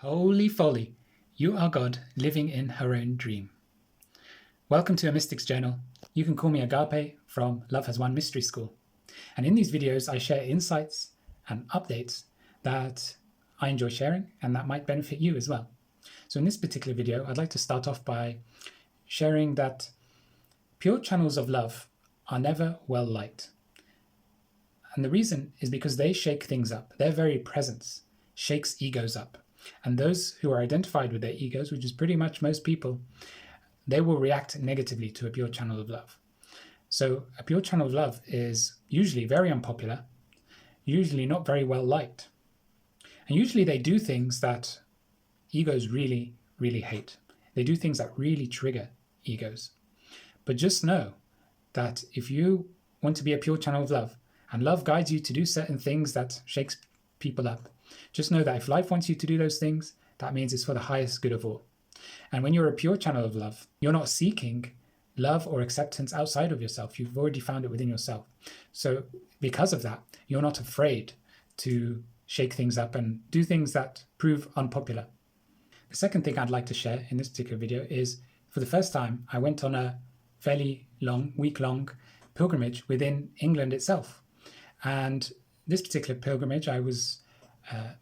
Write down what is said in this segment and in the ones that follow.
Holy folly, you are God living in her own dream. Welcome to A Mystic's Journal. You can call me Agape from Love Has Won Mystery School. And in these videos, I share insights and updates that I enjoy sharing and that might benefit you as well. So in this particular video, I'd like to start off by sharing that pure channels of love are never well liked. And the reason is because they shake things up. Their very presence shakes egos up. And those who are identified with their egos, which is pretty much most people, they will react negatively to a pure channel of love. So a pure channel of love is usually very unpopular, usually not very well liked. And usually they do things that egos really, really hate. They do things that really trigger egos. But just know that if you want to be a pure channel of love, and love guides you to do certain things that shakes people up, just know that if life wants you to do those things, that means it's for the highest good of all. And when you're a pure channel of love, you're not seeking love or acceptance outside of yourself. You've already found it within yourself. So because of that, you're not afraid to shake things up and do things that prove unpopular. The second thing I'd like to share in this particular video is, for the first time, I went on a fairly long, week-long pilgrimage within England itself. And this particular pilgrimage, I was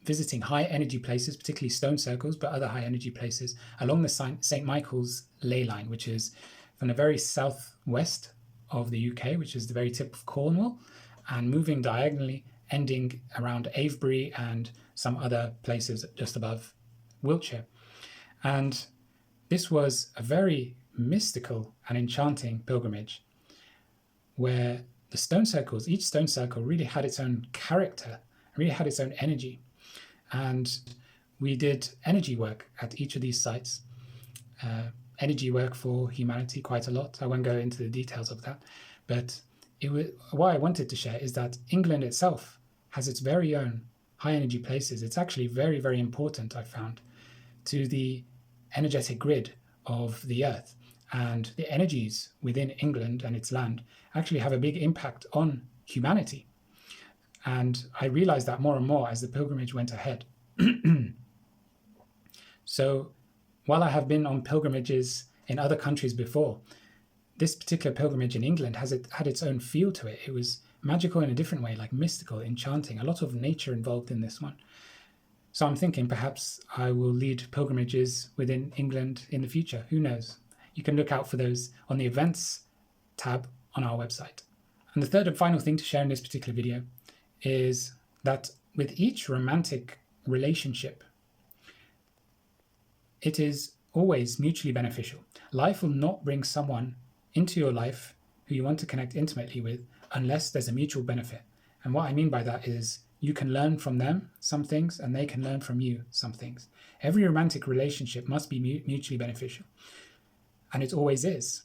visiting high energy places, particularly stone circles, but other high energy places along the St. Michael's ley line, which is from the very southwest of the UK, which is the very tip of Cornwall, and moving diagonally, ending around Avebury and some other places just above Wiltshire. And this was a very mystical and enchanting pilgrimage where the stone circles, each stone circle really had its own character, really had its own energy. And we did energy work at each of these sites, energy work for humanity quite a lot. I won't go into the details of that, but what I wanted to share is that England itself has its very own high energy places. It's actually very, very important, I found, to the energetic grid of the earth. And the energies within England and its land actually have a big impact on humanity. And I realized that more and more as the pilgrimage went ahead. So while I have been on pilgrimages in other countries before, this particular pilgrimage in England had its own feel to it. It was magical in a different way, like mystical, enchanting, a lot of nature involved in this one. So I'm thinking perhaps I will lead pilgrimages within England in the future. Who knows? You can look out for those on the events tab on our website. And the third and final thing to share in this particular video is that with each romantic relationship, it is always mutually beneficial. Life will not bring someone into your life who you want to connect intimately with unless there's a mutual benefit. And what I mean by that is you can learn from them some things and they can learn from you some things. Every romantic relationship must be mutually beneficial. And it always is.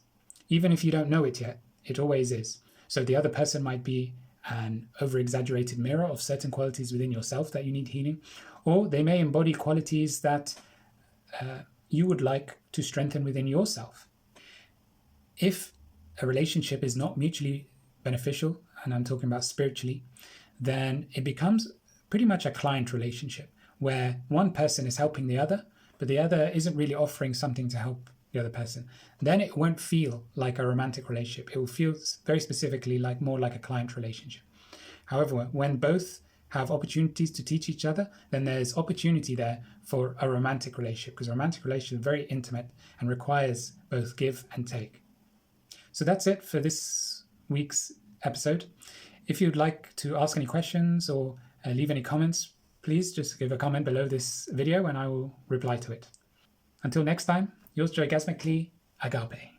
Even if you don't know it yet, it always is. So the other person might be an over-exaggerated mirror of certain qualities within yourself that you need healing, or they may embody qualities that you would like to strengthen within yourself. If a relationship is not mutually beneficial, and I'm talking about spiritually, then it becomes pretty much a client relationship where one person is helping the other, but the other isn't really offering something to help the other person. Then it won't feel like a romantic relationship. It will feel very specifically more like a client relationship. However, when both have opportunities to teach each other, then there's opportunity there for a romantic relationship, because a romantic relationship is very intimate and requires both give and take. So that's it for this week's episode. If you'd like to ask any questions or leave any comments, please just give a comment below this video and I will reply to it. Until next time, yours joygasmically, Agape.